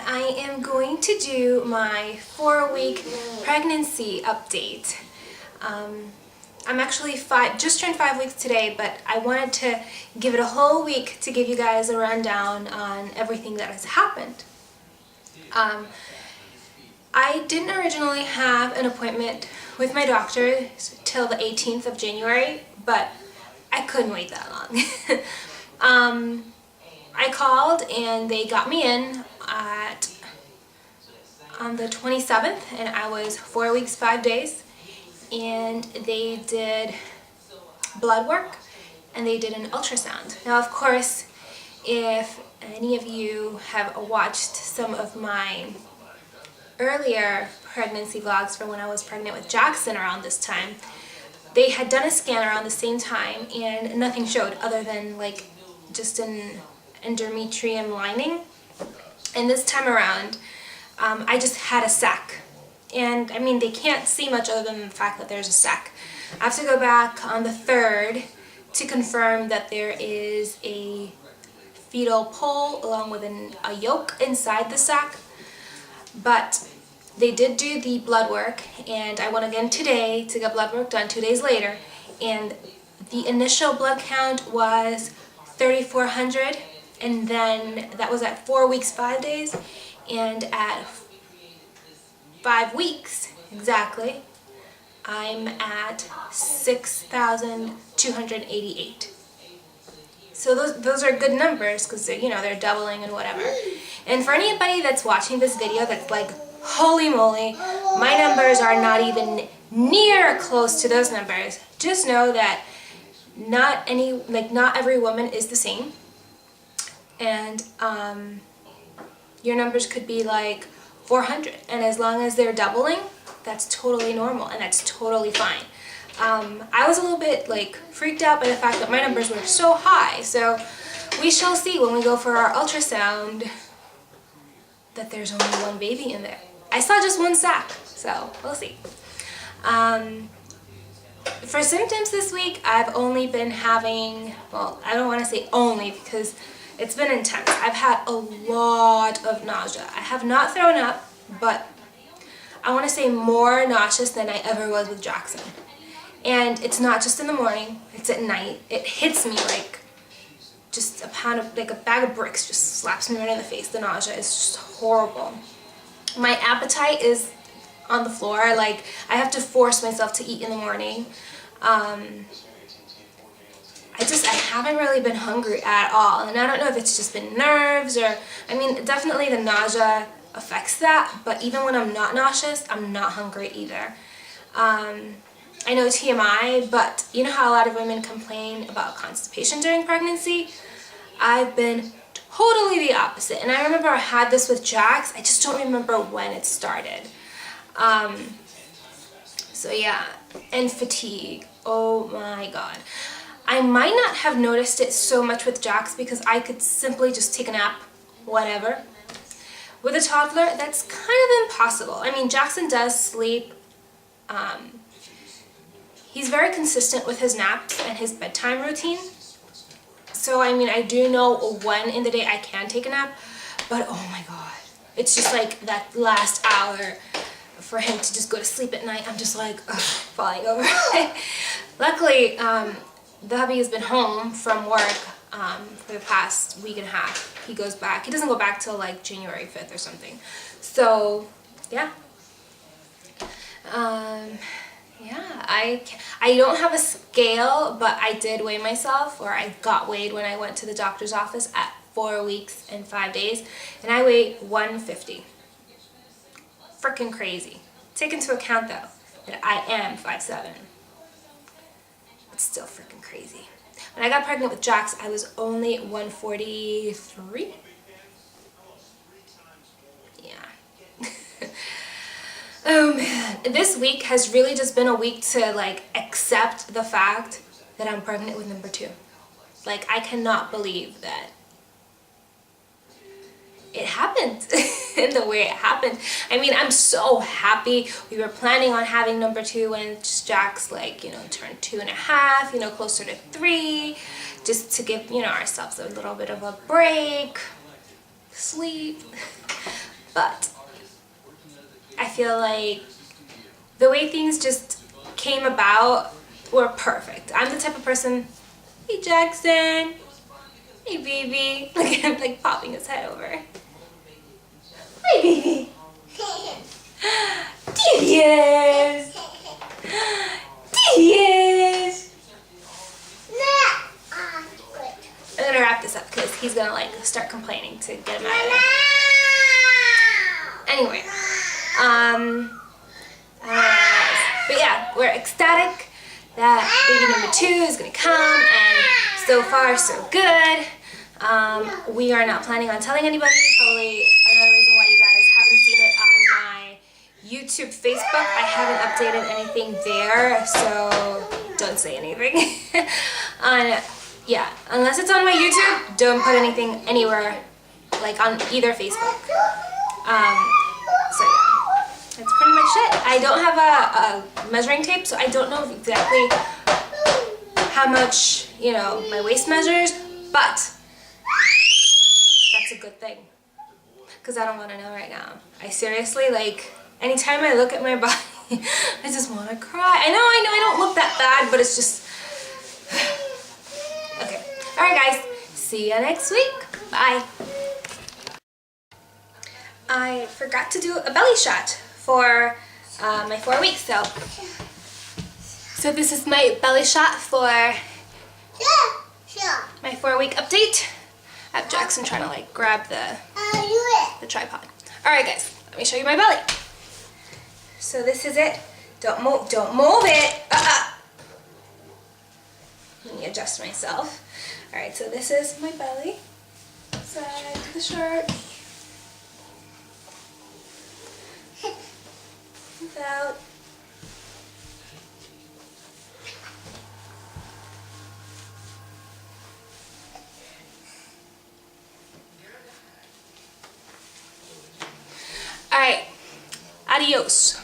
I am going to do my 4-week pregnancy update. I'm actually just turned 5 weeks today, but I wanted to give it a whole week to give you guys a rundown on everything that has happened. I didn't originally have an appointment with my doctor till the 18th of January, but I couldn't wait that long. I called and they got me in on the 27th, and I was 4 weeks, 5 days, and they did blood work and they did an ultrasound. Now, of course, if any of you have watched some of my earlier pregnancy vlogs from when I was pregnant with Jackson around this time, they had done a scan around the same time and nothing showed other than like just an endometrium lining. And this time around, I just had a sac. And I mean, they can't see much other than the fact that there's a sac. I have to go back on the 3rd to confirm that there is a fetal pole along with a yolk inside the sac. But they did do the blood work, and I went again today to get blood work done 2 days later, and the initial blood count was 3,400, and then that was at 4 weeks, 5 days, and at 5 weeks exactly, I'm at 6,288. So those are good numbers because they're doubling and whatever. And for anybody that's watching this video that's like, holy moly, my numbers are not even near close to those numbers, just know that not every woman is the same. And your numbers could be like 400, and as long as they're doubling, that's totally normal and that's totally fine. I was a little bit freaked out by the fact that my numbers were so high, so we shall see when we go for our ultrasound that there's only one baby in there. I saw just one sac, so we'll see. For symptoms this week, I've only been having, well, I don't want to say only because it's been intense. I've had a lot of nausea. I have not thrown up, but I want to say more nauseous than I ever was with Jackson. And it's not just in the morning, it's at night. It hits me like just a bag of bricks just slaps me right in the face. The nausea is just horrible. My appetite is on the floor. I have to force myself to eat in the morning. I haven't really been hungry at all. And I don't know if it's just been nerves or, I mean, definitely the nausea affects that. But even when I'm not nauseous, I'm not hungry either. I know TMI, but you know how a lot of women complain about constipation during pregnancy? I've been totally the opposite. And I remember I had this with Jax. I just don't remember when it started. So yeah, and fatigue. Oh my god. I might not have noticed it so much with Jax because I could simply just take a nap, whatever. With a toddler, that's kind of impossible. I mean, Jackson does sleep. He's very consistent with his naps and his bedtime routine. So, I mean, I do know when in the day I can take a nap, but oh my god. It's just like that last hour for him to just go to sleep at night. I'm just like, ugh, falling over. Luckily, the hubby has been home from work for the past week and a half. He goes back. He doesn't go back till like January 5th or something. So, yeah. Yeah, I don't have a scale, but I did weigh myself, or I got weighed when I went to the doctor's office at 4 weeks and 5 days, and I weighed 150. Freaking crazy. Take into account, though, that I am 5'7". It's still freaking crazy. When I got pregnant with Jax, I was only 143. Yeah. Oh man, this week has really just been a week to accept the fact that I'm pregnant with number 2. I cannot believe that it happened in the way it happened. I mean, I'm so happy. We were planning on having number 2 when Jax turned 2.5, closer to 3, just to give, ourselves a little bit of a break, sleep. but I feel like the way things just came about were perfect. I'm the type of person, hey Jackson, hey baby, look at him like popping his head over. Hi baby. There he is. There he is. I'm gonna wrap this up because he's gonna like start complaining to get him out of there. Anyway, but yeah, we're ecstatic that baby number 2 is gonna come, and so far so good. We are not planning on telling anybody. Probably another reason why you guys haven't seen it on my YouTube, Facebook. I haven't updated anything there, so don't say anything. Yeah, unless it's on my YouTube, don't put anything anywhere, like on either Facebook. So yeah, that's pretty much it. I don't have a measuring tape, so I don't know exactly how much, you know, my waist measures, but that's a good thing, because I don't want to know right now. I seriously, like, anytime I look at my body, I just want to cry. I know I don't look that bad, but it's just, okay. Alright guys, see you next week. Bye. I forgot to do a belly shot for my 4 weeks, so this is my belly shot for my 4-week update. I have Jackson trying to like grab the tripod. Alright guys, let me show you my belly. So this is it. Don't move it. Let me adjust myself. Alright, so this is my belly. Side to the shirt. Out. Alright, adios.